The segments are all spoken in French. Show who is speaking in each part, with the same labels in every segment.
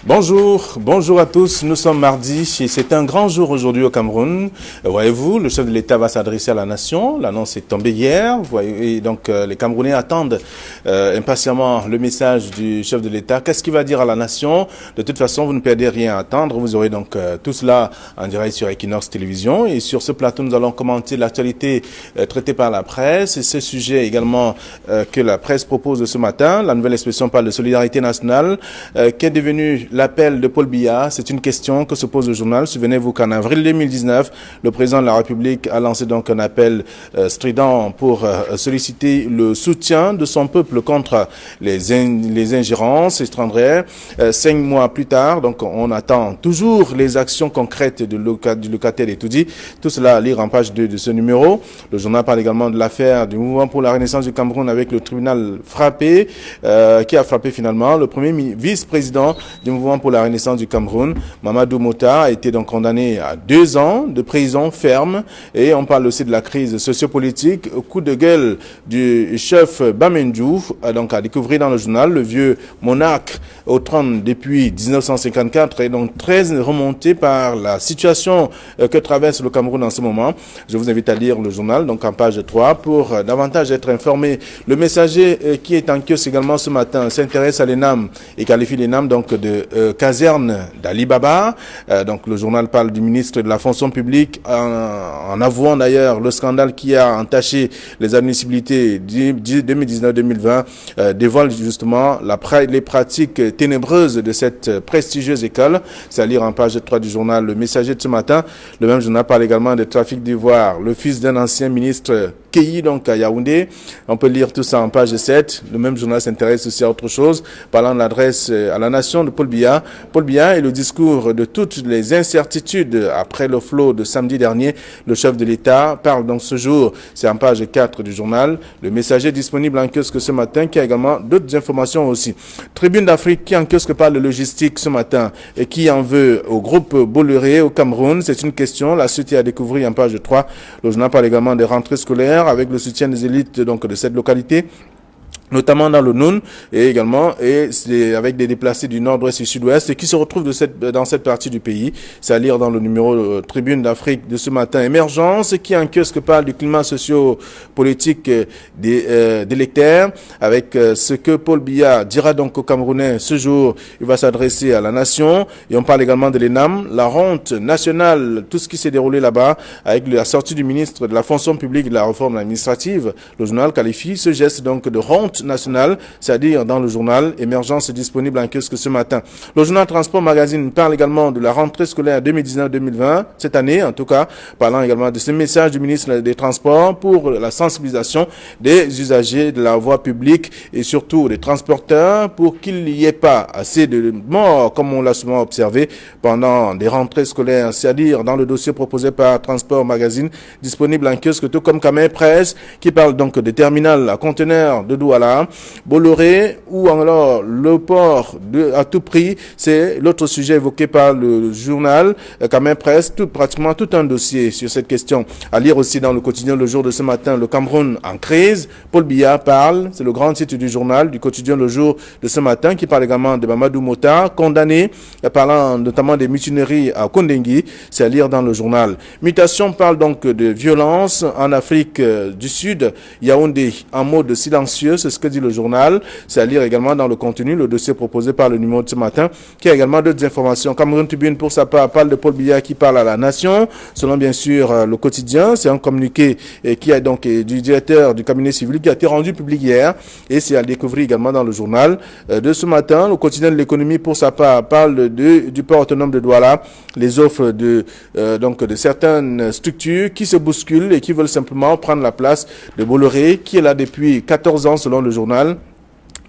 Speaker 1: Bonjour à tous. Nous sommes mardi et c'est un grand jour aujourd'hui au Cameroun. Voyez-vous, le chef de l'État va s'adresser à la nation. L'annonce est tombée hier. Et donc les Camerounais attendent impatiemment le message du chef de l'État. Qu'est-ce qu'il va dire à la nation? De toute façon, vous ne perdez rien à attendre. Vous aurez donc tout cela en direct sur Equinox Télévision. Et sur ce plateau, nous allons commenter l'actualité traitée par la presse et ce sujet également que la presse propose ce matin. La nouvelle expression parle de solidarité nationale qui est devenue l'appel de Paul Biya. C'est une question que se pose le journal. Souvenez-vous qu'en avril 2019, le président de la République a lancé donc un appel strident pour solliciter le soutien de son peuple contre les ingérences étrangères. 5 mois plus tard, donc on attend toujours les actions concrètes du locataire étudié. Tout cela à lire en page 2 de ce numéro. Le journal parle également de l'affaire du mouvement pour la renaissance du Cameroun avec le tribunal frappé, qui a frappé finalement le premier vice-président du mouvement pour la renaissance du Cameroun. Mamadou Mota a été donc condamné à 2 ans de prison ferme et on parle aussi de la crise sociopolitique. Coup de gueule du chef Bamendjou, donc à découvrir dans le journal. Le vieux monarque au trône depuis 1954 est donc très remonté par la situation que traverse le Cameroun en ce moment. Je vous invite à lire le journal donc en page 3 pour davantage être informé. Le Messager qui est en kiosque également ce matin s'intéresse à l'ENAM et qualifie l'ENAM donc de caserne d'Ali Baba. Donc le journal parle du ministre de la fonction publique en avouant d'ailleurs le scandale qui a entaché les admissibilités 2019-2020, dévoile justement les pratiques ténébreuses de cette prestigieuse école. C'est à lire en page 3 du journal Le Messager de ce matin. Le même journal parle également de trafic d'ivoire. Le fils d'un ancien ministre Keyi, donc à Yaoundé. On peut lire tout ça en page 7. Le même journal s'intéresse aussi à autre chose, parlant de l'adresse à la nation de Paul Biya. Paul Biya et le discours de toutes les incertitudes après le flot de samedi dernier. Le chef de l'État parle donc ce jour, c'est en page 4 du journal. Le Messager disponible en kiosque ce matin, qui a également d'autres informations aussi. Tribune d'Afrique qui en kiosque parle de logistique ce matin et qui en veut au groupe Bolloré au Cameroun. C'est une question, la suite est à découvrir en page 3. Le journal parle également des rentrées scolaires avec le soutien des élites donc de cette localité, notamment dans le Noun et également c'est avec des déplacés du nord-ouest et sud-ouest qui se retrouvent dans cette partie du pays. C'est à lire dans le numéro Tribune d'Afrique de ce matin. Émergence qui en kiosque parle du climat socio-politique des lecteurs avec ce que Paul Biya dira donc aux Camerounais ce jour. Il va s'adresser à la nation et on parle également de l'ENAM, la honte nationale, tout ce qui s'est déroulé là-bas avec la sortie du ministre de la fonction publique et de la réforme administrative. Le journal qualifie ce geste donc de honte nationale, c'est-à-dire dans le journal Émergence disponible en kiosque ce matin. Le journal Transport Magazine parle également de la rentrée scolaire 2019-2020, cette année en tout cas, parlant également de ce message du ministre des Transports pour la sensibilisation des usagers de la voie publique et surtout des transporteurs pour qu'il n'y ait pas assez de morts comme on l'a souvent observé pendant des rentrées scolaires, c'est-à-dire dans le dossier proposé par Transport Magazine disponible en kiosque, tout comme Camé Presse qui parle donc des terminals à conteneurs de Douala, Bolloré ou alors le port à tout prix, c'est l'autre sujet évoqué par le journal Camé Presse, pratiquement tout un dossier sur cette question. À lire aussi dans le quotidien Le Jour de ce matin, le Cameroun en crise. Paul Biya parle, c'est le grand titre du journal, du quotidien Le Jour de ce matin, qui parle également de Mamadou Mota, condamné, parlant notamment des mutineries à Kondengui, c'est à lire dans le journal. Mutation parle donc de violence en Afrique du Sud, Yaoundé en mode silencieux, c'est ce que dit le journal. C'est à lire également dans le contenu, le dossier proposé par le numéro de ce matin, qui a également d'autres informations. Cameroun Tribune, pour sa part, parle de Paul Biya qui parle à la nation. Selon bien sûr le quotidien, c'est un communiqué qui est donc du directeur du cabinet civil qui a été rendu public hier et c'est à découvrir également dans le journal de ce matin. Le quotidien de l'économie, pour sa part, parle du port autonome de Douala, les offres de certaines structures qui se bousculent et qui veulent simplement prendre la place de Bolloré, qui est là depuis 14 ans selon le journal.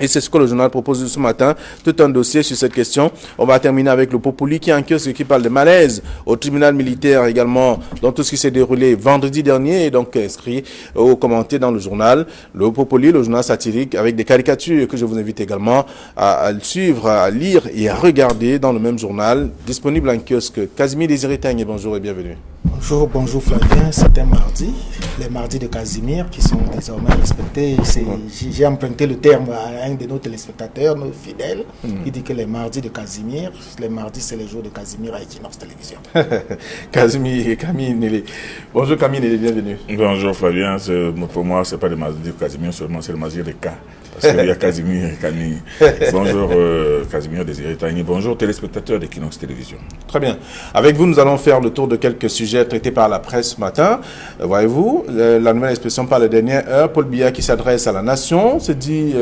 Speaker 1: Et c'est ce que le journal propose ce matin, tout un dossier sur cette question. On va terminer avec le Populi qui est en kiosque, qui parle de malaise au tribunal militaire également, dans tout ce qui s'est déroulé vendredi dernier, et donc inscrit ou commenté dans le journal. Le Populi, le journal satirique, avec des caricatures que je vous invite également à suivre, à lire et à regarder dans le même journal, disponible en kiosque. Casimir Désiré Tagne, bonjour et bienvenue.
Speaker 2: Bonjour Flavien, c'est un mardi. les mardis de Casimir qui sont désormais respectés. J'ai emprunté le terme à un de nos téléspectateurs, nos fidèles, qui dit que les mardis de Casimir, les mardis c'est les jours de Casimir à Equinox Télévision.
Speaker 1: Casimir, Camille Nélé. Bonjour Camille Nélé, bienvenue.
Speaker 3: Bonjour Fabien, pour moi c'est pas le mardi de Casimir seulement, c'est le mardi de K. Parce qu'il y a Casimir et Camille. Bonjour Casimir Désiré Tagny. Bonjour téléspectateurs d'Equinox Télévision.
Speaker 1: Très bien. Avec vous, nous allons faire le tour de quelques sujets traités par la presse ce matin. Voyez-vous, la nouvelle expression par la dernière heure, Paul Biya qui s'adresse à la nation, c'est dit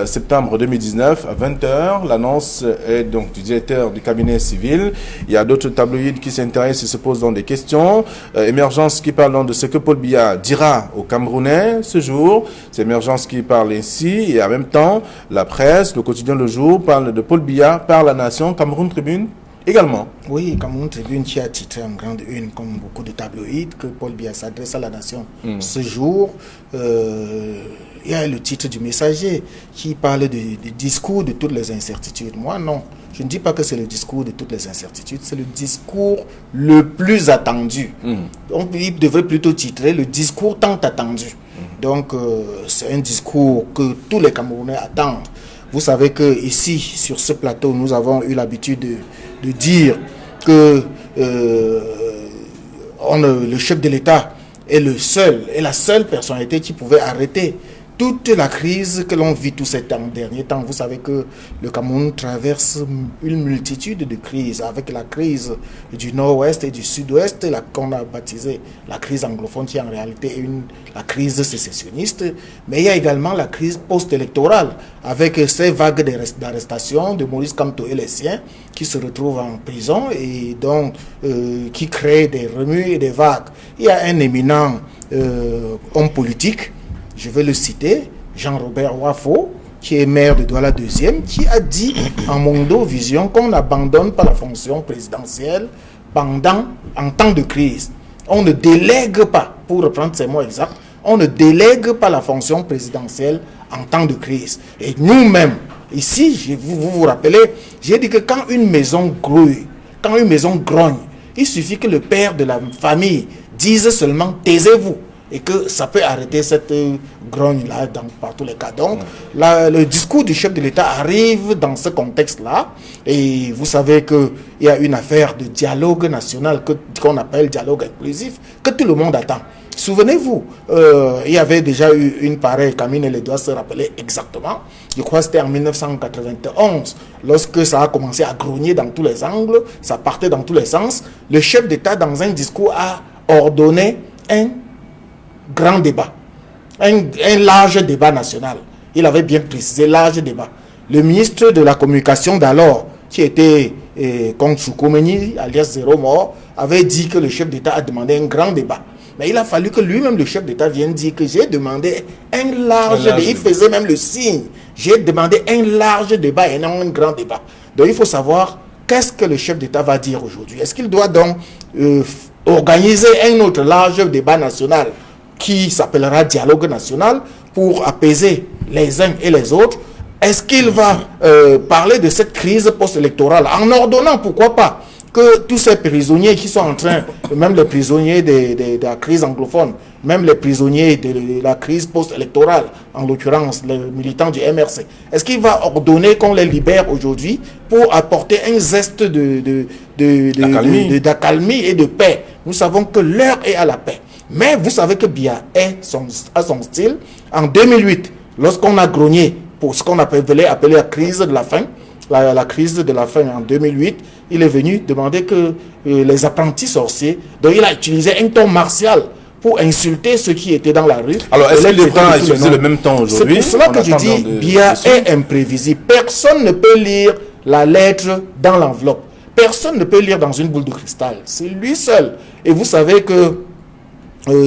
Speaker 1: septembre 2019 à 20h. L'annonce est donc du directeur du cabinet civil. Il y a d'autres tabloïds qui s'intéressent et se posent donc des questions. Émergence qui parle donc de ce que Paul Biya dira aux Camerounais ce jour. C'est Émergence qui parle ainsi. Et en même temps, la presse, le quotidien Le Jour, parle de Paul Biya par la nation, Cameroun Tribune également.
Speaker 2: Oui, Cameroun Tribune qui a titré en grande une, comme beaucoup de tabloïds, que Paul Biya s'adresse à la nation. Ce jour, il y a le titre du Messager qui parle du discours de toutes les incertitudes. Moi, non. Je ne dis pas que c'est le discours de toutes les incertitudes, c'est le discours le plus attendu. Donc, il devrait plutôt titrer le discours tant attendu. Donc, c'est un discours que tous les Camerounais attendent. Vous savez que ici, sur ce plateau, nous avons eu l'habitude de dire que le chef de l'État est la seule personnalité qui pouvait arrêter toute la crise que l'on vit tous ces derniers temps. Vous savez que le Cameroun traverse une multitude de crises, avec la crise du nord-ouest et du sud-ouest, qu'on a baptisé la crise anglophone, qui en réalité est la crise sécessionniste. Mais il y a également la crise post-électorale, avec ces vagues d'arrestations de Maurice Kamto et les siens, qui se retrouvent en prison et donc qui créent des remues et des vagues. Il y a un éminent homme politique, je vais le citer, Jean-Robert Wafo, qui est maire de Douala 2e, qui a dit en Mondo Vision qu'on n'abandonne pas la fonction présidentielle en temps de crise. On ne délègue pas, pour reprendre ces mots exacts, on ne délègue pas la fonction présidentielle en temps de crise. Et nous-mêmes, ici, vous vous rappelez, j'ai dit que quand une maison grouille, quand une maison grogne, il suffit que le père de la famille dise seulement « taisez-vous ». Et que ça peut arrêter cette grogne-là par tous les cas. Donc, le discours du chef de l'État arrive dans ce contexte-là. Et vous savez qu'il y a une affaire de dialogue national qu'on appelle dialogue inclusif, que tout le monde attend. Souvenez-vous, il y avait déjà eu une pareille, Camille les doit se rappeler exactement. Je crois que c'était en 1991, lorsque ça a commencé à grogner dans tous les angles, ça partait dans tous les sens. Le chef d'État, dans un discours, a ordonné un grand débat, un large débat national. Il avait bien précisé, large débat. Le ministre de la communication d'alors, qui était Kong Choukoumeni, alias Zéro Mort, avait dit que le chef d'État a demandé un grand débat. Mais il a fallu que lui-même, le chef d'État, vienne dire que j'ai demandé un large débat. Il faisait même le signe. J'ai demandé un large débat et non un grand débat. Donc il faut savoir qu'est-ce que le chef d'État va dire aujourd'hui. Est-ce qu'il doit donc organiser un autre large débat national qui s'appellera dialogue national pour apaiser les uns et les autres? Est-ce qu'il va parler de cette crise post-électorale en ordonnant, pourquoi pas, que tous ces prisonniers qui sont en train, même les prisonniers de la crise anglophone, même les prisonniers de la crise post-électorale, en l'occurrence les militants du MRC, est-ce qu'il va ordonner qu'on les libère aujourd'hui pour apporter un zeste d'accalmie et de paix? Nous savons que l'heure est à la paix. Mais vous savez que Biya a son style. En 2008, lorsqu'on a grogné pour ce qu'on appelait la crise de la faim, la crise de la faim en 2008, il est venu demander que les apprentis sorciers, donc il a utilisé un ton martial pour insulter ceux qui étaient dans la rue.
Speaker 1: Alors, est-ce qu'il devra utiliser le même temps aujourd'hui?
Speaker 2: C'est pour cela que je dis, Biya est imprévisible. Personne ne peut lire la lettre dans l'enveloppe. Personne ne peut lire dans une boule de cristal. C'est lui seul. Et vous savez que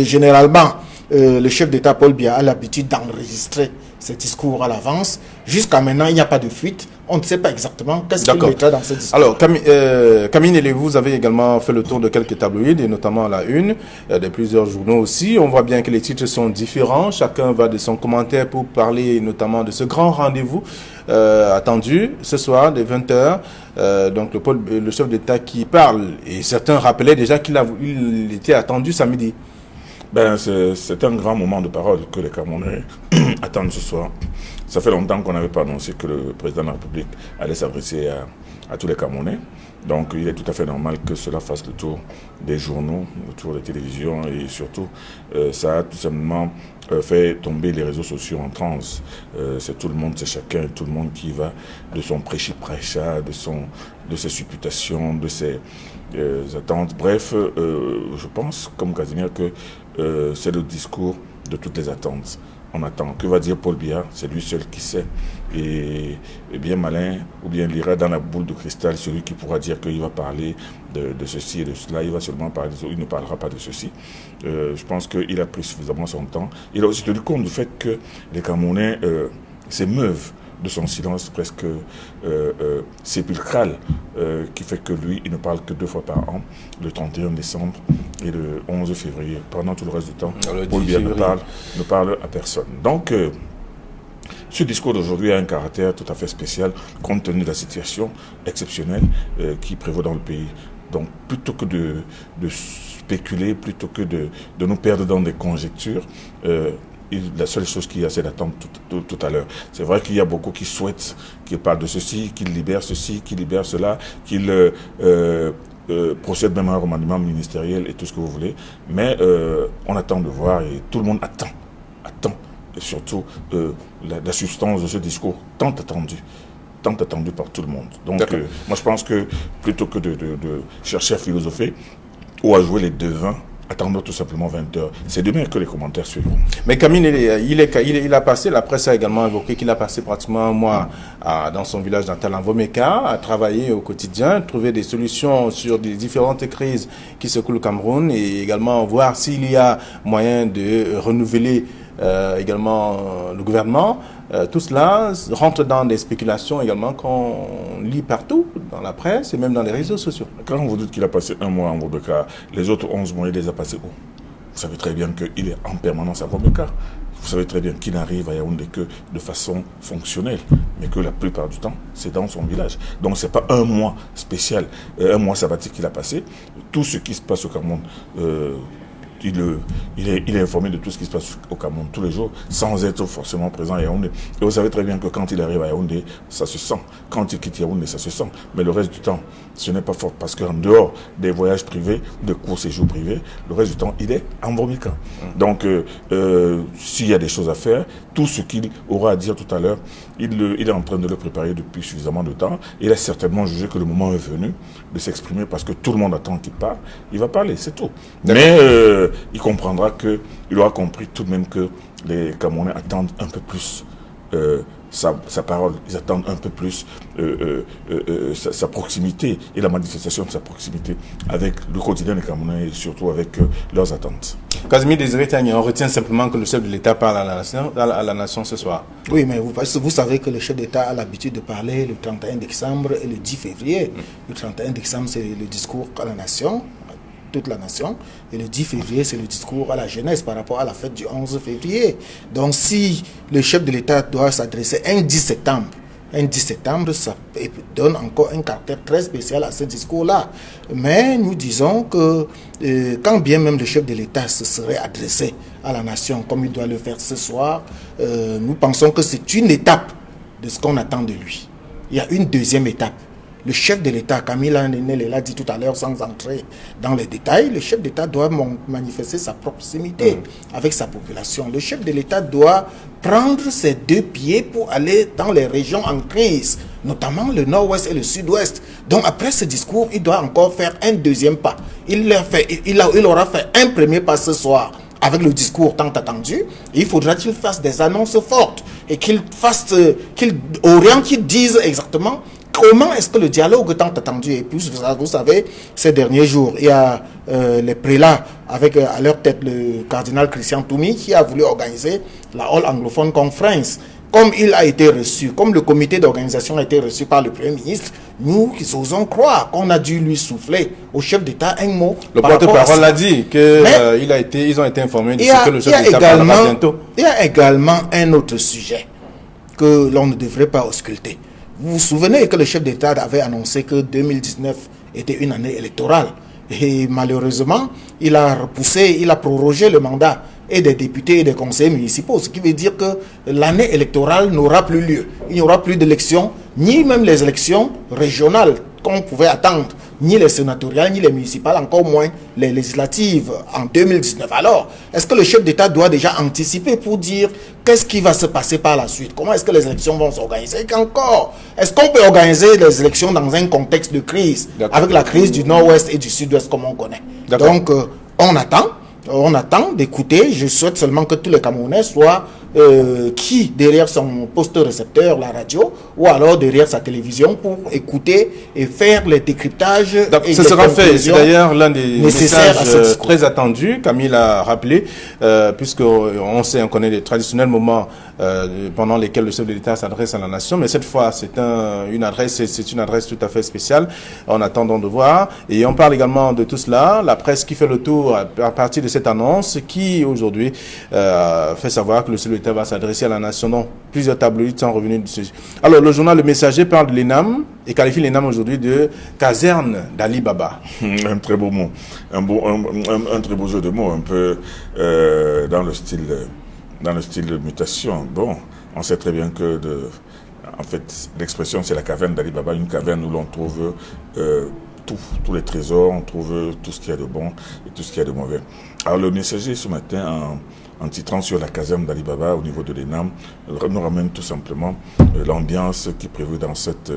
Speaker 2: généralement, le chef d'État Paul Biya a l'habitude d'enregistrer ses discours à l'avance. Jusqu'à maintenant, il n'y a pas de fuite. On ne sait pas exactement qu'est-ce qu'il mettra dans ce discours.
Speaker 1: Alors, Camille Nélé, vous avez également fait le tour de quelques tabloïds, et notamment la une, de plusieurs journaux aussi. On voit bien que les titres sont différents. Chacun va de son commentaire pour parler notamment de ce grand rendez-vous attendu ce soir, dès 20h. Donc, le chef d'État qui parle, et certains rappelaient déjà qu'il était attendu samedi.
Speaker 3: C'est un grand moment de parole que les Camerounais attendent ce soir. Ça fait longtemps qu'on n'avait pas annoncé que le président de la République allait s'adresser à tous les Camerounais. Donc il est tout à fait normal que cela fasse le tour des journaux, le tour des télévisions et surtout ça a tout simplement fait tomber les réseaux sociaux en transe. C'est tout le monde, c'est chacun, tout le monde qui va de son prêchi-prêcha, de ses supputations, de ses attentes. Bref, je pense, comme Casimir, que c'est le discours de toutes les attentes. On attend. Que va dire Paul Biya? C'est lui seul qui sait. Et bien malin, ou bien il ira dans la boule de cristal celui qui pourra dire qu'il va parler de ceci et de cela. Il va seulement parler de ceci, il ne parlera pas de ceci. Je pense qu'il a pris suffisamment son temps. Il a aussi tenu compte du fait que les Camerounais s'émeuvent de son silence presque sépulcral, qui fait que lui, il ne parle que 2 fois par an, le 31 décembre et le 11 février. Pendant tout le reste du temps, Paul Biya ne parle à personne. Donc, ce discours d'aujourd'hui a un caractère tout à fait spécial, compte tenu de la situation exceptionnelle qui prévaut dans le pays. Donc, plutôt que de spéculer, plutôt que de nous perdre dans des conjectures, la seule chose qu'il y a, c'est d'attendre tout à l'heure. C'est vrai qu'il y a beaucoup qui souhaitent qu'il parle de ceci, qu'il libère ceci, qu'il libère cela, qu'il procède même à un remaniement ministériel et tout ce que vous voulez. Mais on attend de voir et tout le monde attend. Et surtout la substance de ce discours tant attendu par tout le monde. Donc moi je pense que plutôt que de chercher à philosopher ou à jouer les devins, attendons tout simplement 20 heures. C'est demain que les commentaires suivront.
Speaker 1: Mais Camille, il a passé, la presse a également évoqué qu'il a passé pratiquement un mois dans son village natal en Vomeka, à travailler au quotidien, trouver des solutions sur les différentes crises qui secouent le Cameroun et également voir s'il y a moyen de renouveler également le gouvernement. Tout cela rentre dans des spéculations également qu'on lit partout, dans la presse et même dans les réseaux sociaux.
Speaker 3: Quand vous dites qu'il a passé un mois en Vomeka, les autres 11 mois, il les a passés où? Vous savez très bien qu'il est en permanence à Vomeka. Vous savez très bien qu'il n'arrive à Yaoundé que de façon fonctionnelle, mais que la plupart du temps, c'est dans son village. Donc ce n'est pas un mois spécial, un mois sabbatique qu'il a passé. Tout ce qui se passe au Cameroun, il est informé de tout ce qui se passe au Cameroun tous les jours, sans être forcément présent à Yaoundé. Et vous savez très bien que quand il arrive à Yaoundé, ça se sent. Quand il quitte Yaoundé, ça se sent. Mais le reste du temps, ce n'est pas fort, parce qu'en dehors des voyages privés, de courts séjours privés, le reste du temps, il est en Vomeka. Donc, s'il y a des choses à faire, tout ce qu'il aura à dire tout à l'heure, il est en train de le préparer depuis suffisamment de temps. Il a certainement jugé que le moment est venu de s'exprimer, parce que tout le monde attend qu'il parle. Il va parler, c'est tout. Mais il comprendra qu'il aura compris tout de même que les Camerounais attendent un peu plus sa parole, ils attendent un peu plus sa proximité et la manifestation de sa proximité avec le quotidien des Camerounais et surtout avec leurs attentes.
Speaker 1: Casimir Désiré Tagné, on retient simplement que le chef de l'État parle à la nation ce soir.
Speaker 2: Oui, mais vous savez que le chef d'État a l'habitude de parler le 31 décembre et le 10 février. Le 31 décembre, c'est le discours à la nation, toute la nation, et le 10 février, c'est le discours à la jeunesse par rapport à la fête du 11 février. Donc si le chef de l'État doit s'adresser un 10 septembre, ça donne encore un caractère très spécial à ce discours-là. Mais nous disons que quand bien même le chef de l'État se serait adressé à la nation comme il doit le faire ce soir, nous pensons que c'est une étape de ce qu'on attend de lui. Il y a une deuxième étape. Le chef de l'État, Camille l'a dit tout à l'heure sans entrer dans les détails, le chef d'État doit manifester sa proximité avec sa population. Le chef de l'État doit prendre ses 2 pieds pour aller dans les régions en crise, notamment le nord-ouest et le sud-ouest. Donc après ce discours, il doit encore faire un deuxième pas. Il aura fait un premier pas ce soir avec le discours tant attendu. Il faudra qu'il fasse des annonces fortes et qu'il oriente, qu'il dise exactement comment est-ce que le dialogue tant attendu est plus. Vous savez, ces derniers jours, il y a les prélats avec à leur tête le cardinal Christian Toumi qui a voulu organiser la All Anglophone Conference. Comme il a été reçu, comme le comité d'organisation a été reçu par le Premier ministre, nous qui osons croire qu'on a dû lui souffler au chef d'État un mot.
Speaker 1: Le porte-parole a dit qu'ils ont été informés de ce que le chef d'État parlera bientôt.
Speaker 2: Il y a également un autre sujet que l'on ne devrait pas ausculter. Vous vous souvenez que le chef d'État avait annoncé que 2019 était une année électorale Et malheureusement, il a repoussé, il a prorogé le mandat et des députés et des conseillers municipaux, ce qui veut dire que l'année électorale n'aura plus lieu. Il n'y aura plus d'élections, ni même les élections régionales qu'on pouvait attendre, ni les sénatoriales, ni les municipales, encore moins les législatives en 2019. Alors, est-ce que le chef d'État doit déjà anticiper pour dire qu'est-ce qui va se passer par la suite? Comment est-ce que les élections vont s'organiser? Et qu'encore, est-ce qu'on peut organiser les élections dans un contexte de crise, avec la crise du Nord-Ouest et du Sud-Ouest comme on connaît? Donc, on attend d'écouter. Je souhaite seulement que tous les Camerounais soient qui derrière son poste récepteur, la radio, ou alors derrière sa télévision pour écouter et faire les décryptages.
Speaker 1: Et ce sera fait. C'est d'ailleurs l'un des messages très attendus, Camille l'a rappelé, puisqu'on sait, on connaît les traditionnels moments pendant lesquels le chef de l'État s'adresse à la nation, mais cette fois c'est une adresse tout à fait spéciale. On attend donc de voir. Et on parle également de tout cela, la presse qui fait le tour à partir de cette annonce qui aujourd'hui fait savoir que le chef de l'État va s'adresser à la nation. Non, plusieurs tabloïds sont revenus dessus. Alors le journal Le Messager parle de l'ENAM et qualifie l'ENAM aujourd'hui de caserne d'Ali Baba.
Speaker 3: Un très beau mot, un très beau jeu de mots, un peu dans le style de mutation. Bon, on sait très bien que en fait l'expression c'est la caverne d'Ali Baba, une caverne où l'on trouve tous les trésors, on trouve tout ce qu'il y a de bon et tout ce qu'il y a de mauvais. Alors le Messager ce matin en titrant sur la caserne d'Ali Baba au niveau de l'ENAM, nous ramène tout simplement l'ambiance qui est prévue dans cette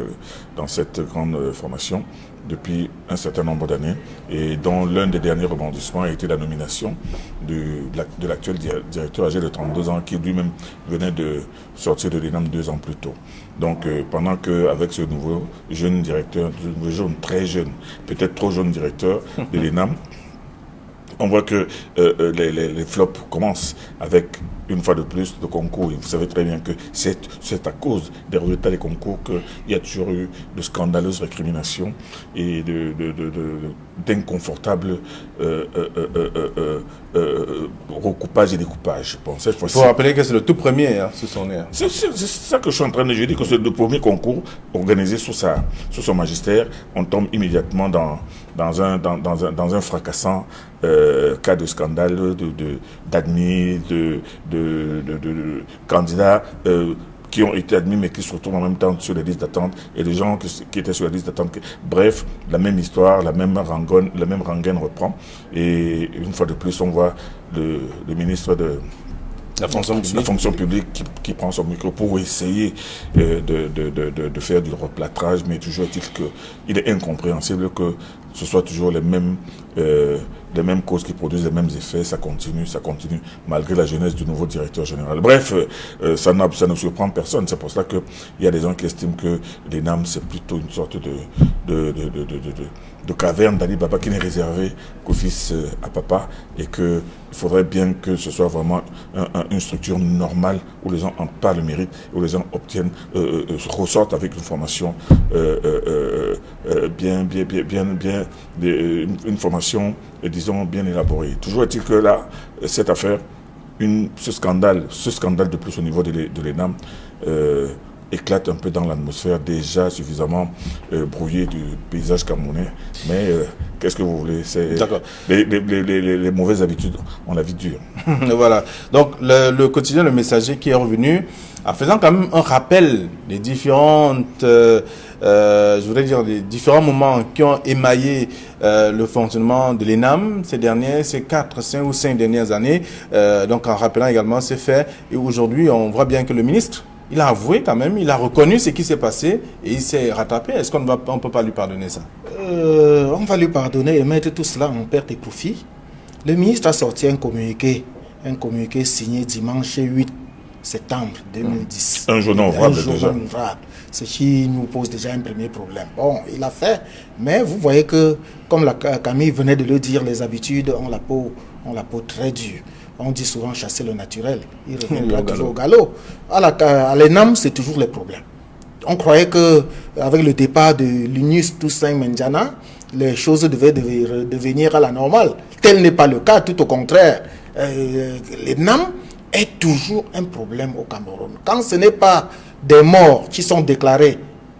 Speaker 3: grande formation depuis un certain nombre d'années et dont l'un des derniers rebondissements a été la nomination de l'actuel directeur âgé de 32 ans qui lui-même venait de sortir de l'ENAM 2 ans plus tôt. Donc pendant qu'avec ce nouveau jeune directeur, très jeune, peut-être trop jeune directeur de l'ENAM, on voit que les flops commencent avec, une fois de plus, le concours. Et vous savez très bien que c'est à cause des résultats des concours qu'il y a toujours eu de scandaleuses récriminations et d'inconfortables recoupages et découpages. Bon, cette fois-ci,
Speaker 1: il faut rappeler que c'est le tout premier, ce son air.
Speaker 3: C'est ça que je suis en train de dire, que c'est le premier concours organisé sous son magistère. On tombe immédiatement dans un fracassant cas de scandale d'admis, de candidats qui ont été admis mais qui se retrouvent en même temps sur les listes d'attente et les gens qui étaient sur la liste d'attente. Bref, la même histoire, la même rengaine reprend et une fois de plus on voit le ministre de la fonction publique qui prend son micro pour essayer de faire du replâtrage, mais toujours est-il qu'il est incompréhensible que ce soit toujours les mêmes causes qui produisent les mêmes effets, ça continue, malgré la jeunesse du nouveau directeur général. Bref, ça ne surprend personne, c'est pour cela qu'il y a des gens qui estiment que l'ENAM c'est plutôt une sorte de caverne d'Ali Baba qui n'est réservée qu'au fils à papa et qu'il faudrait bien que ce soit vraiment une structure normale où les gens en parlent le mérite, où les gens ressortent avec une formation une formation, disons, bien élaborée. Toujours est-il que là, cette affaire, ce scandale de plus au niveau de l'ENAM, éclate un peu dans l'atmosphère déjà suffisamment brouillée du paysage camerounais. Mais qu'est-ce que vous voulez? Les mauvaises habitudes, on la vie dure.
Speaker 1: Voilà. Donc le quotidien Le Messager qui est revenu en faisant quand même un rappel des différentes, les différents moments qui ont émaillé le fonctionnement de l'ENAM ces 4, 5 ou 5 dernières années. Donc en rappelant également ces faits. Et aujourd'hui, on voit bien que le ministre, il a avoué quand même, il a reconnu ce qui s'est passé et il s'est rattrapé. Est-ce qu'on ne peut pas lui pardonner ça?
Speaker 2: On va lui pardonner et mettre tout cela en perte et profit. Le ministre a sorti un communiqué signé dimanche 8 septembre 2010.
Speaker 3: Un jour ouvrable déjà.
Speaker 2: Ce qui nous pose déjà un premier problème. Bon, il a fait, mais vous voyez que, comme Camille venait de le dire, les habitudes ont la peau très dure. On dit souvent chasser le naturel, il reviendra toujours au galop. À l'ENAM, c'est toujours les problèmes. On croyait qu'avec le départ de Linus Toussaint Mendiana, les choses devaient devenir à la normale. Tel n'est pas le cas, tout au contraire. L'ENAM est toujours un problème au Cameroun. Quand ce n'est pas des morts qui sont déclarés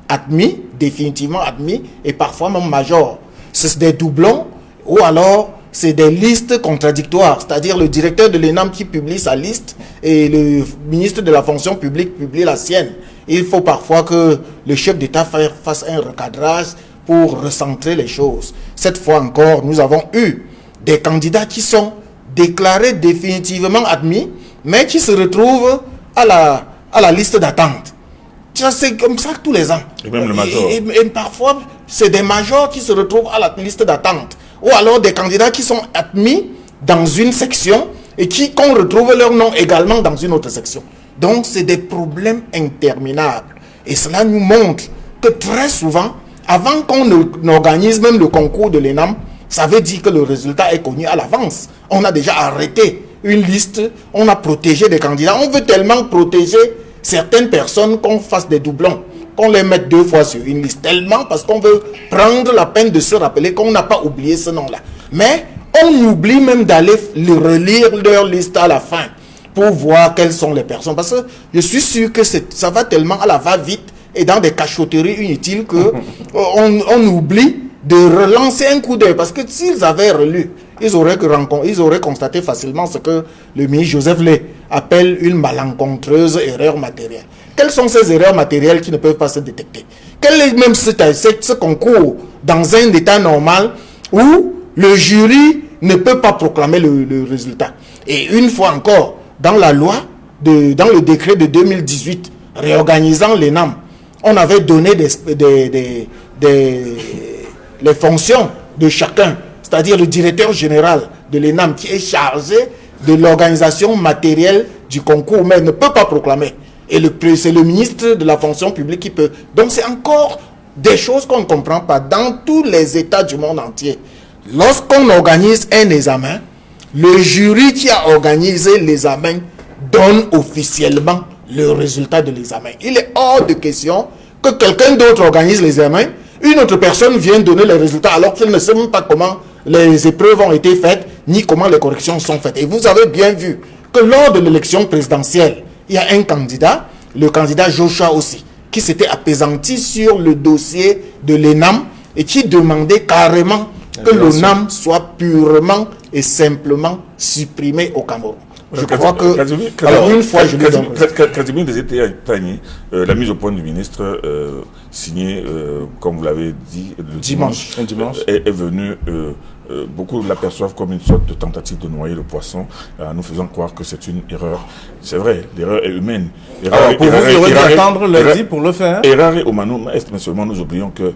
Speaker 2: admis, définitivement admis, et parfois même majors, c'est des doublons Ou alors, c'est des listes contradictoires, c'est-à-dire le directeur de l'ENAM qui publie sa liste et le ministre de la fonction publique publie la sienne. Il faut parfois que le chef d'État fasse un recadrage pour recentrer les choses. Cette fois encore, nous avons eu des candidats qui sont déclarés définitivement admis, mais qui se retrouvent à la liste d'attente. C'est comme ça tous les ans.
Speaker 3: Et même le major.
Speaker 2: Et parfois, c'est des majors qui se retrouvent à la liste d'attente. Ou alors des candidats qui sont admis dans une section et qu'on retrouve leur nom également dans une autre section. Donc, c'est des problèmes interminables. Et cela nous montre que très souvent, avant qu'on organise même le concours de l'ENAM, ça veut dire que le résultat est connu à l'avance. On a déjà arrêté une liste, on a protégé des candidats. On veut tellement protéger certaines personnes qu'on fasse des doublons, qu'on les mette 2 fois sur une liste. Tellement parce qu'on veut prendre la peine de se rappeler qu'on n'a pas oublié ce nom-là. Mais on oublie même d'aller relire leur liste à la fin pour voir quelles sont les personnes. Parce que je suis sûr que ça va tellement à la va-vite et dans des cachotteries inutiles que on oublie de relancer un coup d'œil. Parce que s'ils avaient relu, ils auraient constaté facilement ce que le ministre Joseph Lé appelle une malencontreuse erreur matérielle. Quelles sont ces erreurs matérielles qui ne peuvent pas se détecter? Quel est même ce concours dans un état normal où le jury ne peut pas proclamer le résultat? Et une fois encore, dans la loi, dans le décret de 2018 réorganisant l'ENAM, on avait donné les fonctions de chacun, c'est-à-dire le directeur général de l'ENAM qui est chargé de l'organisation matérielle du concours, mais ne peut pas proclamer. Et c'est le ministre de la fonction publique qui peut. Donc c'est encore des choses qu'on ne comprend pas dans tous les États du monde entier. Lorsqu'on organise un examen, le jury qui a organisé l'examen donne officiellement le résultat de l'examen. Il est hors de question que quelqu'un d'autre organise l'examen, une autre personne vient donner les résultats alors qu'il ne sait même pas comment les épreuves ont été faites, ni comment les corrections sont faites. Et vous avez bien vu que lors de l'élection présidentielle, il y a un candidat, le candidat Joshua aussi, qui s'était appesanti sur le dossier de l'ENAM et qui demandait carrément que l'ENAM soit purement et simplement supprimé au Cameroun. Je crois que, alors une fois, je lui donne.
Speaker 3: Casimir Tagny, la mise au point du ministre signée, comme vous l'avez dit, le dimanche, est venue. Beaucoup l'aperçoivent comme une sorte de tentative de noyer le poisson, nous faisant croire que c'est une erreur. C'est vrai, l'erreur est humaine.
Speaker 1: Alors, pour vous, il aurait dû attendre lundi pour le faire.
Speaker 3: Errare humanum est, mais seulement nous oublions que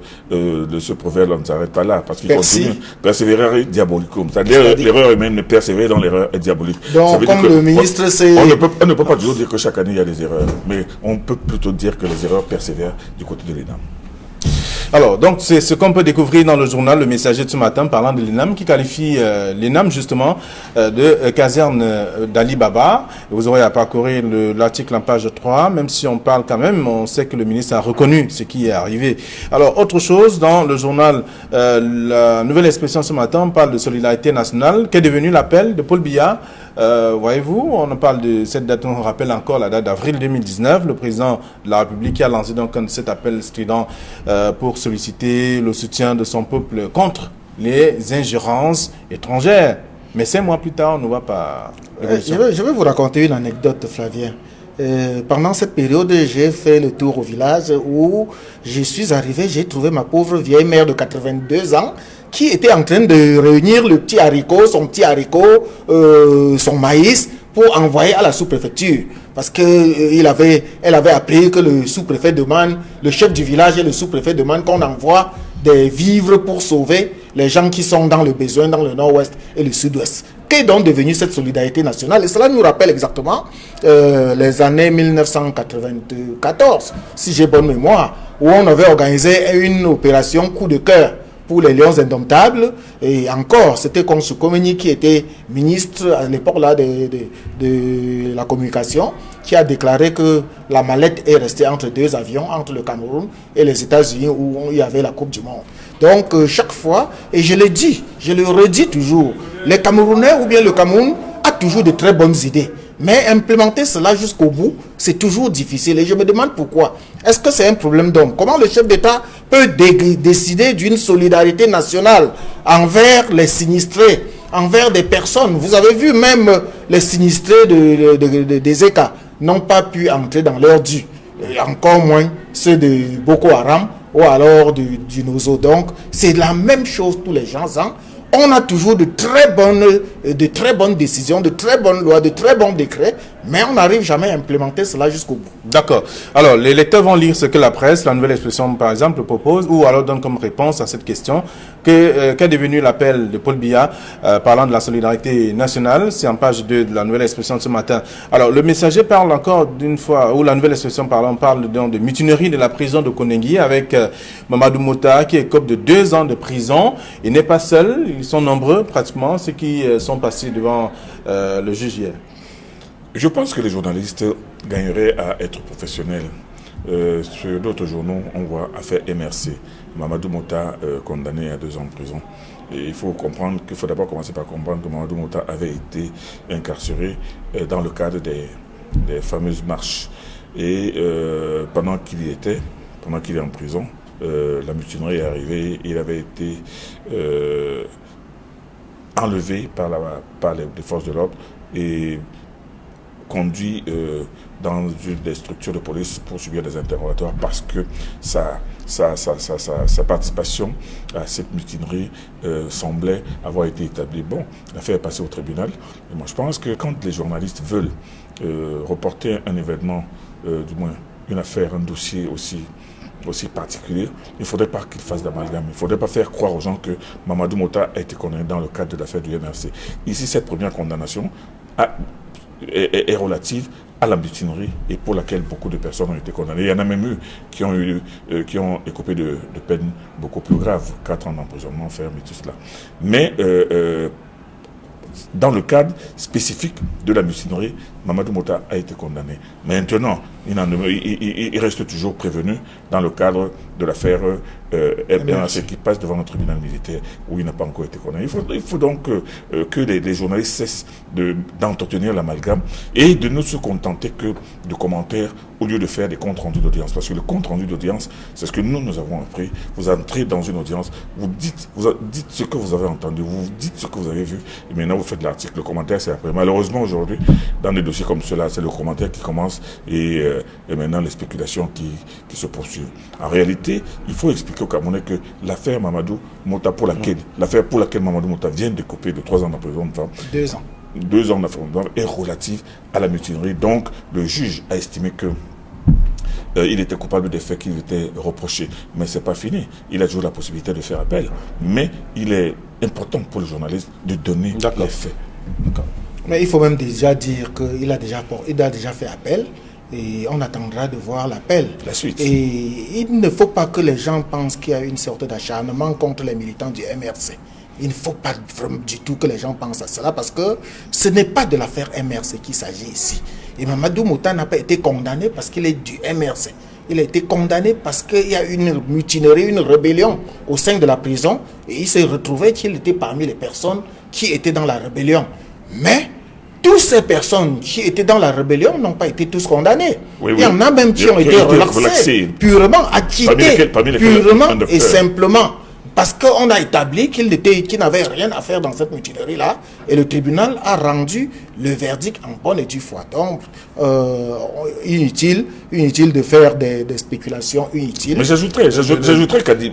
Speaker 3: ce proverbe ne s'arrête pas là, parce qu'il continue. Perseverare diabolicum. C'est-à-dire l'erreur humaine, ne persévérer dans l'erreur est diabolique.
Speaker 2: Donc, comme le ministre, c'est...
Speaker 3: On ne peut pas toujours dire que chaque année il y a des erreurs, mais on peut plutôt dire que les erreurs persévèrent du côté de l'ENAM.
Speaker 1: Alors, donc, c'est ce qu'on peut découvrir dans le journal Le Messager de ce matin, parlant de l'ENAM, qui qualifie l'ENAM, justement, de caserne d'Ali Baba. Vous aurez à parcourir l'article en page 3, même si on parle quand même, on sait que le ministre a reconnu ce qui est arrivé. Alors, autre chose, dans le journal La Nouvelle Expression ce matin, on parle de solidarité nationale, qui est devenu l'appel de Paul Biya. Voyez-vous, on parle de cette date, on rappelle encore la date d'avril 2019, le président de la République qui a lancé donc cet appel strident pour solliciter le soutien de son peuple contre les ingérences étrangères. Mais 5 mois plus tard, on ne voit pas...
Speaker 2: Je vais vous raconter une anecdote, Flavien. Pendant cette période, j'ai fait le tour au village où je suis arrivé, j'ai trouvé ma pauvre vieille mère de 82 ans qui était en train de réunir le petit haricot, son petit haricot, son maïs, pour envoyer à la sous-préfecture. Parce que elle avait appris que le sous-préfet demande, le chef du village et le sous-préfet demandent qu'on envoie des vivres pour sauver les gens qui sont dans le besoin dans le nord-ouest et le sud-ouest. Qu'est donc devenue cette solidarité nationale? Et cela nous rappelle exactement les années 1994, si j'ai bonne mémoire, où on avait organisé une opération coup de cœur pour les Lions Indomptables. Et encore, c'était Konsu Komeni qui était ministre à l'époque là de la communication, qui a déclaré que la mallette est restée entre 2 avions, entre le Cameroun et les États-Unis, où il y avait la Coupe du Monde. Donc chaque fois, et je le dis, je le redis toujours, les Camerounais ou bien le Cameroun a toujours de très bonnes idées. Mais implémenter cela jusqu'au bout, c'est toujours difficile. Et je me demande pourquoi. Est-ce que c'est un problème d'homme? Comment le chef d'État peut décider d'une solidarité nationale envers les sinistrés, envers des personnes? Vous avez vu, même les sinistrés des ECA n'ont pas pu entrer dans leur dû. Et encore moins ceux de Boko Haram ou alors du Nozo. Donc, c'est la même chose tous les gens. Hein? On a toujours de très bonnes décisions, de très bonnes lois, de très bons décrets, mais on n'arrive jamais à implémenter cela jusqu'au bout.
Speaker 1: D'accord. Alors, les lecteurs vont lire ce que la presse, la Nouvelle Expression, par exemple, propose, ou alors donne comme réponse à cette question qu'est devenu l'appel de Paul Biya parlant de la solidarité nationale. C'est en page 2 de la Nouvelle Expression ce matin. Alors, le Messager parle encore d'une fois, ou la Nouvelle Expression parle de mutinerie de la prison de Koningui avec Mamadou Mouta qui écope de 2 ans de prison. Il n'est pas seul, ils sont nombreux pratiquement, ceux qui sont passés devant le juge hier.
Speaker 3: Je pense que les journalistes gagneraient à être professionnels. Sur d'autres journaux, on voit affaire MRC. Mamadou Mouta condamné à 2 ans de prison. Et il faut comprendre qu'il faut d'abord commencer par comprendre que Mamadou Mouta avait été incarcéré dans le cadre des fameuses marches. Et pendant qu'il est en prison, la mutinerie est arrivée. Il avait été enlevé par les forces de l'ordre et conduit dans des structures de police pour subir des interrogatoires parce que sa participation à cette mutinerie semblait avoir été établie. Bon, l'affaire est passée au tribunal. Et moi, je pense que quand les journalistes veulent reporter un événement, du moins une affaire, un dossier aussi particulier, il ne faudrait pas qu'ils fassent d'amalgame. Il ne faudrait pas faire croire aux gens que Mamadou Mouta a été condamné dans le cadre de l'affaire du MRC. Ici, cette première condamnation est relative à la mutinerie et pour laquelle beaucoup de personnes ont été condamnées. Il y en a même eu qui ont écopé de peines beaucoup plus graves, 4 ans d'emprisonnement ferme et tout cela. Mais dans le cadre spécifique de la mutinerie, Mamadou Mouta a été condamné. Maintenant, il reste toujours prévenu dans le cadre de l'affaire MRC qui passe devant un tribunal militaire où il n'a pas encore été condamné. Il faut donc que les journalistes cessent d'entretenir l'amalgame et de ne se contenter que de commentaires au lieu de faire des comptes rendus d'audience. Parce que le compte rendu d'audience, c'est ce que nous avons appris. Vous entrez dans une audience, vous dites ce que vous avez entendu, vous dites ce que vous avez vu, et maintenant vous faites l'article. Le commentaire, c'est après. Malheureusement, aujourd'hui, dans des dossiers comme cela, c'est le commentaire qui commence et maintenant les spéculations qui se poursuivent. En réalité, il faut expliquer aux Camerounais que l'affaire Mamadou Mouta l'affaire pour laquelle Mamadou Mouta vient de couper de 3 ans d'emprisonnement,
Speaker 2: 2 ans.
Speaker 3: 2 ans d'emprisonnement est relative à la mutinerie. Donc, le juge a estimé que il était coupable des faits qui lui étaient reprochés. Mais ce n'est pas fini. Il a toujours la possibilité de faire appel. Mais il est important pour le journaliste de donner les faits.
Speaker 2: Mais il faut même déjà dire qu'il a déjà fait appel. Et on attendra de voir l'appel.
Speaker 3: La suite.
Speaker 2: Et il ne faut pas que les gens pensent qu'il y a une sorte d'acharnement contre les militants du MRC. Il ne faut pas vraiment du tout que les gens pensent à cela parce que ce n'est pas de l'affaire MRC qu'il s'agit ici. Et Mamadou Mouta n'a pas été condamné parce qu'il est du MRC. Il a été condamné parce qu'il y a une mutinerie, une rébellion au sein de la prison. Et il s'est retrouvé qu'il était parmi les personnes qui étaient dans la rébellion. Mais toutes ces personnes qui étaient dans la rébellion n'ont pas été tous condamnés. Il y en a même qui ont été relaxés, purement acquittés, purement et simplement. Parce qu'on a établi qu'il n'avait rien à faire dans cette mutinerie-là. Et le tribunal a rendu le verdict en bonne et due foi. Donc, inutile de faire des spéculations inutiles.
Speaker 3: Mais j'ajouterais,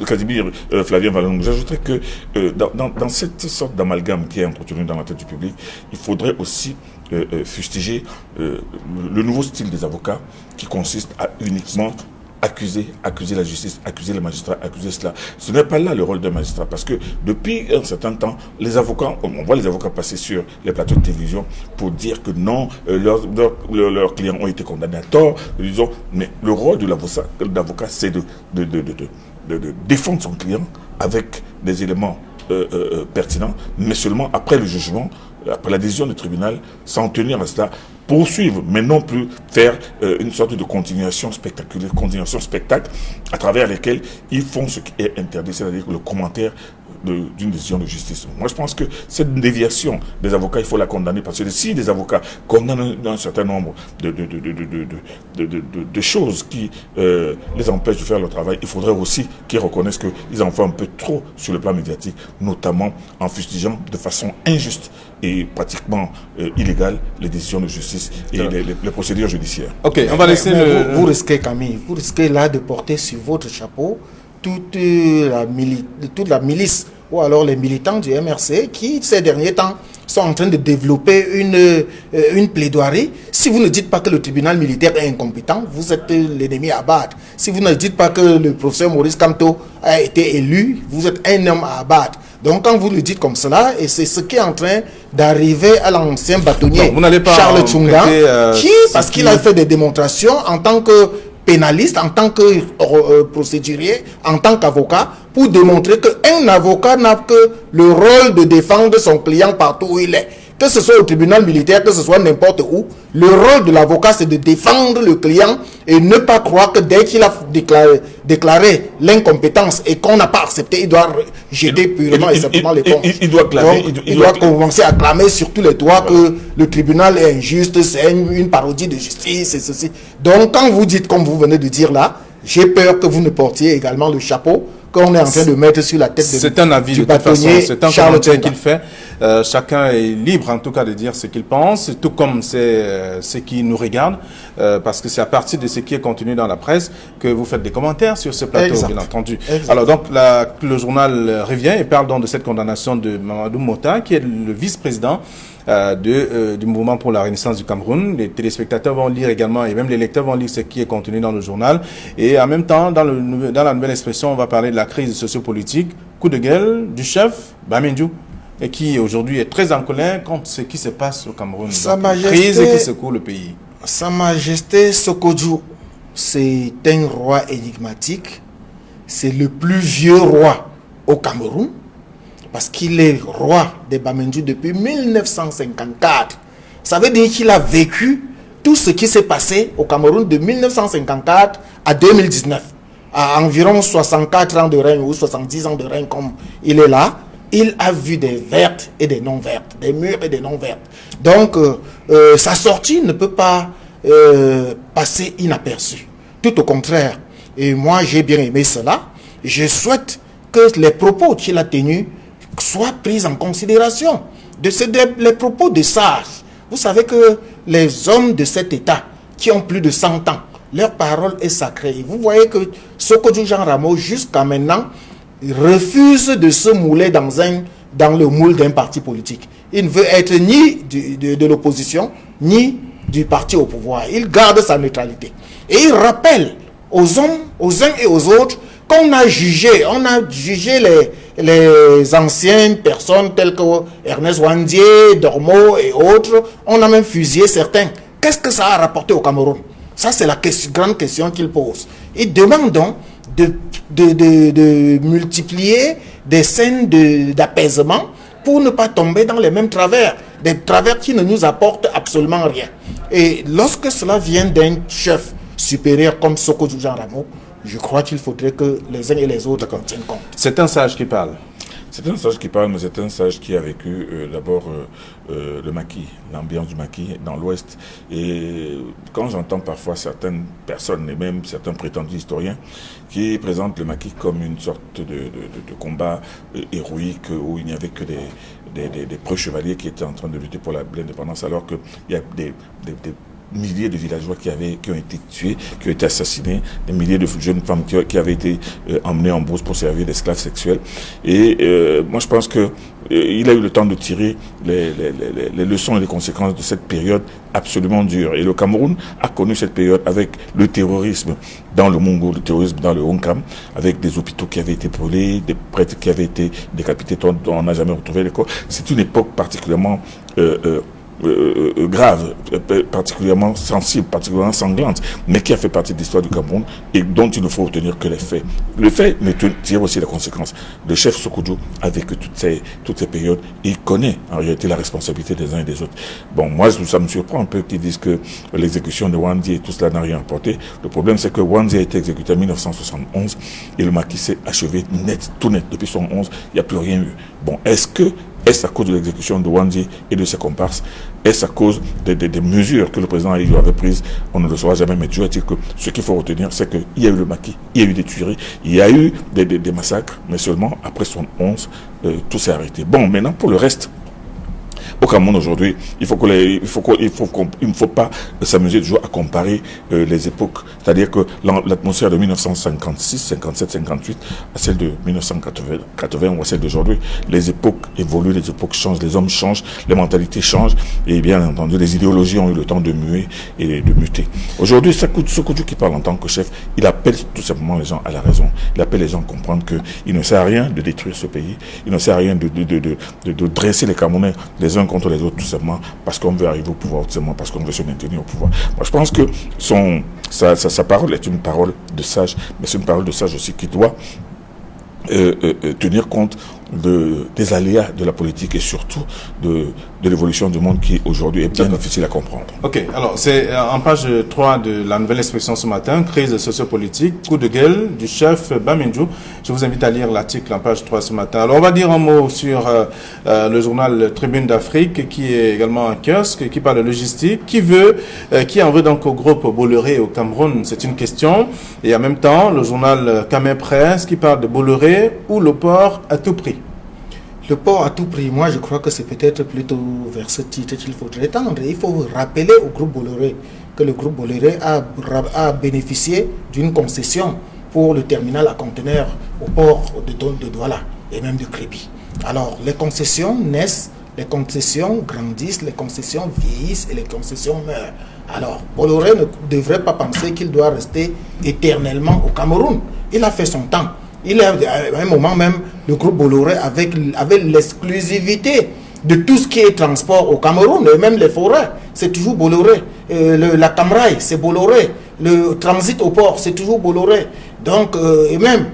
Speaker 3: Kadimir, Flavien Valonou, j'ajouterais que dans cette sorte d'amalgame qui est entretenu dans la tête du public, il faudrait aussi fustiger le nouveau style des avocats qui consiste à uniquement accuser la justice, accuser les magistrats, accuser cela. Ce n'est pas là le rôle d'un magistrat, parce que depuis un certain temps, les avocats, on voit les avocats passer sur les plateaux de télévision pour dire que non, leurs clients ont été condamnés à tort, disons, mais le rôle de l'avocat, c'est de défendre son client avec des éléments pertinents, mais seulement après le jugement, après la décision du tribunal, s'en tenir à cela, poursuivre, mais non plus faire une sorte de continuation spectaculaire, continuation spectacle, à travers lesquels ils font ce qui est interdit, c'est-à-dire le commentaire d'une décision de justice. Moi, je pense que cette déviation des avocats, il faut la condamner, parce que si des avocats condamnent un certain nombre de choses qui les empêchent de faire leur travail, il faudrait aussi qu'ils reconnaissent qu'ils en font un peu trop sur le plan médiatique, notamment en fustigeant de façon injuste et pratiquement illégale les décisions de justice et les procédures judiciaires.
Speaker 1: Ok, on va laisser
Speaker 2: vous risquez, Camille, vous risquez là de porter sur votre chapeau toute la milice ou alors les militants du MRC qui, ces derniers temps, sont en train de développer une plaidoirie. Si vous ne dites pas que le tribunal militaire est incompétent, vous êtes l'ennemi à abattre. Si vous ne dites pas que le professeur Maurice Kamto a été élu, vous êtes un homme à abattre. Donc quand vous le dites comme cela, et c'est ce qui est en train d'arriver à l'ancien bâtonnier Charles Tchunga, parce qu'il a fait des démonstrations en tant que pénaliste, en tant que procédurier, en tant qu'avocat, pour démontrer qu'un avocat n'a que le rôle de défendre son client partout où il est. Que ce soit au tribunal militaire, que ce soit n'importe où, le rôle de l'avocat, c'est de défendre le client et ne pas croire que dès qu'il a déclaré l'incompétence et qu'on n'a pas accepté, il doit jeter purement et simplement l'éponge.
Speaker 3: Il doit clamer.
Speaker 2: Il doit commencer à clamer sur tous les toits que le tribunal est injuste, c'est une parodie de justice et ceci. Donc, quand vous dites, comme vous venez de dire là, j'ai peur que vous ne portiez également le chapeau qu'on est en train de mettre sur la tête
Speaker 1: du bâtonnier Charles Tchunga qu'il fait. Chacun est libre en tout cas de dire ce qu'il pense, tout comme c'est ce qui nous regarde, parce que c'est à partir de ce qui est contenu dans la presse que vous faites des commentaires sur ce plateau, bien entendu. Exact. Alors donc le journal revient et parle donc de cette condamnation de Mamadou Mota, qui est le vice-président du mouvement pour la renaissance du Cameroun. Les téléspectateurs vont lire également, et même les lecteurs vont lire ce qui est contenu dans le journal. Et en même temps, dans la nouvelle expression, on va parler de la crise sociopolitique, coup de gueule du chef Bamindou, et qui aujourd'hui est très en colère contre ce qui se passe au Cameroun.
Speaker 2: Sa Majesté,
Speaker 1: crise qui secoue le pays.
Speaker 2: Sa Majesté Sokodjou, c'est un roi énigmatique. C'est le plus vieux roi au Cameroun, parce qu'il est roi des Bamindou depuis 1954. Ça veut dire qu'il a vécu tout ce qui s'est passé au Cameroun de 1954 à 2019. À environ 64 ans de règne ou 70 ans de règne comme il est là, il a vu des vertes et des non-vertes, des mûres et des non-vertes. Donc, sa sortie ne peut pas passer inaperçue. Tout au contraire. Et moi, j'ai bien aimé cela. Je souhaite que les propos qu'il a tenus soient pris en considération. Les propos de sages. Vous savez que les hommes de cet État, qui ont plus de 100 ans, leur parole est sacrée. Et vous voyez que Sokodjou Jean Rameau, jusqu'à maintenant, refuse de se mouler dans le moule d'un parti politique. Il ne veut être ni de l'opposition, ni du parti au pouvoir. Il garde sa neutralité. Et il rappelle aux uns et aux autres qu'on a jugé. On a jugé les anciennes personnes telles que Ernest Wandier, Dormo et autres. On a même fusillé certains. Qu'est-ce que ça a rapporté au Cameroun? Ça, c'est la grande question qu'il pose. Il demande donc de multiplier des scènes d'apaisement pour ne pas tomber dans les mêmes travers. Des travers qui ne nous apportent absolument rien. Et lorsque cela vient d'un chef supérieur comme Sokodjou Jean Rameau, je crois qu'il faudrait que les uns et les autres en tiennent compte.
Speaker 1: C'est un sage qui parle.
Speaker 3: C'est un sage qui parle, mais c'est un sage qui a vécu d'abord le maquis, l'ambiance du maquis dans l'Ouest. Et quand j'entends parfois certaines personnes, et même certains prétendus historiens, qui présentent le maquis comme une sorte de combat héroïque où il n'y avait que des preux chevaliers qui étaient en train de lutter pour l'indépendance, alors qu'il y a des milliers de villageois qui ont été tués, qui ont été assassinés, des milliers de jeunes femmes qui avaient été emmenées en brousse pour servir d'esclaves sexuels. Et moi, je pense que il a eu le temps de tirer les leçons et les conséquences de cette période absolument dure. Et le Cameroun a connu cette période avec le terrorisme dans le Mongo, le terrorisme dans le Honkam, avec des hôpitaux qui avaient été brûlés, des prêtres qui avaient été décapités, dont on n'a jamais retrouvé les corps. C'est une époque particulièrement grave, particulièrement sensible, particulièrement sanglante, mais qui a fait partie de l'histoire du Cameroun et dont il ne faut retenir que les faits. Le fait tire aussi les conséquences. Le chef Sékou a vécu toutes ces périodes et il connaît en réalité la responsabilité des uns et des autres. Bon, moi, ça me surprend un peu qu'ils disent que l'exécution de Wandi et tout cela n'a rien apporté. Le problème, c'est que Wandi a été exécuté en 1971 et le maquis s'est achevé net, tout net. Depuis 1911, il n'y a plus rien eu. Bon, est-ce à cause de l'exécution de Wandi et de ses comparses? Est-ce à cause des mesures que le président Aïdjo avait prises? On ne le saura jamais, mais Dieu a dit que ce qu'il faut retenir, c'est qu'il y a eu le maquis, il y a eu des tueries, il y a eu des massacres, mais seulement après 1911, tout s'est arrêté. Bon, maintenant, pour le reste, au Cameroun aujourd'hui, il ne faut pas s'amuser toujours à comparer les époques. C'est-à-dire que l'atmosphère de 1956, 57, 58 à celle de 1980 ou à celle d'aujourd'hui, les époques évoluent, les époques changent, les hommes changent, les mentalités changent et bien entendu les idéologies ont eu le temps de muer et de muter. Aujourd'hui, Sékou qui parle en tant que chef, il appelle tout simplement les gens à la raison. Il appelle les gens à comprendre qu'il ne sert à rien de détruire ce pays, il ne sert à rien de dresser les Camerounais les uns contre les autres, tout simplement parce qu'on veut arriver au pouvoir, tout simplement parce qu'on veut se maintenir au pouvoir. Moi, je pense que sa parole est une parole de sage, mais c'est une parole de sage aussi qui doit tenir compte des aléas de la politique et surtout de l'évolution du monde qui aujourd'hui est bien difficile à comprendre.
Speaker 1: Ok, alors c'est en page 3 de la nouvelle expression ce matin, crise sociopolitique, coup de gueule du chef Bamindjou. Je vous invite à lire l'article en page 3 ce matin. Alors on va dire un mot sur le journal Tribune d'Afrique qui est également un kiosque, qui parle de logistique, qui en veut donc au groupe Bolloré au Cameroun, c'est une question. Et en même temps, le journal Camer Presse qui parle de Bolloré ou le port à tout prix.
Speaker 2: Le port à tout prix, moi je crois que c'est peut-être plutôt vers ce titre qu'il faudrait tendre. Il faut rappeler au groupe Bolloré que le groupe Bolloré a bénéficié d'une concession pour le terminal à conteneurs au port de Douala et même de Kribi. Alors les concessions naissent, les concessions grandissent, les concessions vieillissent et les concessions meurent. Alors Bolloré ne devrait pas penser qu'il doit rester éternellement au Cameroun. Il a fait son temps. À un moment même, le groupe Bolloré avait l'exclusivité de tout ce qui est transport au Cameroun, et même les forêts, c'est toujours Bolloré. La Camraille, c'est Bolloré. Le transit au port, c'est toujours Bolloré. Donc, et même,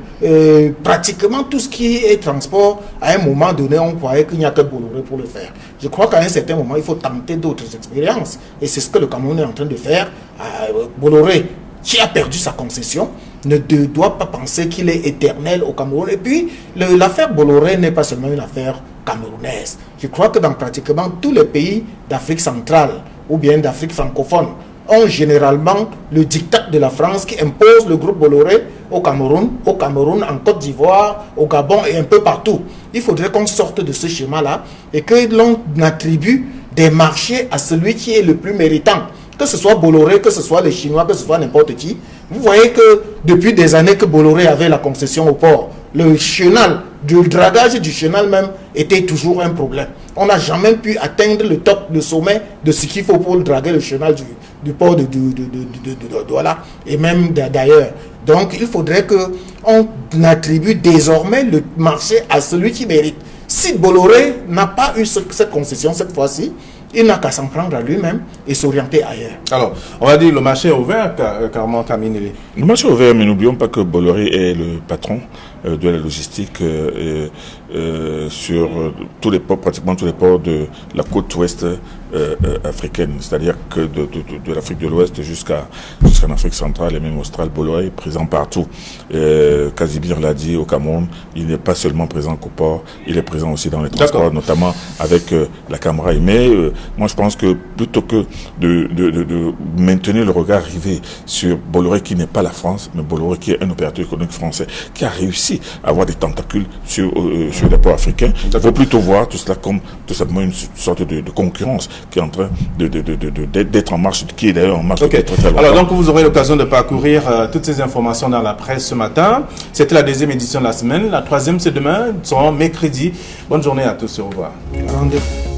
Speaker 2: pratiquement tout ce qui est transport, à un moment donné, on croyait qu'il n'y a que Bolloré pour le faire. Je crois qu'à un certain moment, il faut tenter d'autres expériences. Et c'est ce que le Cameroun est en train de faire. Bolloré, qui a perdu sa concession, ne doit pas penser qu'il est éternel au Cameroun. Et puis, l'affaire Bolloré n'est pas seulement une affaire camerounaise. Je crois que dans pratiquement tous les pays d'Afrique centrale ou bien d'Afrique francophone, ont généralement le diktat de la France qui impose le groupe Bolloré au Cameroun, en Côte d'Ivoire, au Gabon et un peu partout. Il faudrait qu'on sorte de ce schéma-là et que l'on attribue des marchés à celui qui est le plus méritant. Que ce soit Bolloré, que ce soit les Chinois, que ce soit n'importe qui. Vous voyez que depuis des années que Bolloré avait la concession au port, le chenal, le dragage du chenal même était toujours un problème. On n'a jamais pu atteindre le sommet de ce qu'il faut pour draguer le chenal du port de Douala et même d'ailleurs. Donc il faudrait qu'on attribue désormais le marché à celui qui mérite. Si Bolloré n'a pas eu cette concession cette fois-ci, il n'a qu'à s'en prendre à lui-même et s'orienter ailleurs.
Speaker 1: Alors, on va dire le marché est ouvert, Carmen Kaminele.
Speaker 3: Le marché est ouvert, mais n'oublions pas que Bolloré est le patron de la logistique sur tous les ports, pratiquement tous les ports de la côte ouest africaine, c'est-à-dire que de l'Afrique de l'Ouest jusqu'en Afrique centrale et même australe. Bolloré est présent partout. Casimir l'a dit, au Cameroun, il n'est pas seulement présent qu'au port, il est présent aussi dans les transports, notamment avec la Camraille. Mais moi je pense que plutôt que de maintenir le regard rivé sur Bolloré qui n'est pas la France, mais Bolloré qui est un opérateur économique français, qui a réussi à avoir des tentacules sur les ports africains, il faut plutôt voir tout cela comme tout simplement une sorte de concurrence qui est en train d'être en marche, qui est d'ailleurs en marche depuis très longtemps.
Speaker 1: Alors donc vous aurez l'occasion de parcourir toutes ces informations dans la presse ce matin. C'était la deuxième édition de la semaine. La troisième c'est demain, c'est mercredi. Bonne journée à tous, au revoir.
Speaker 2: Rendez-vous.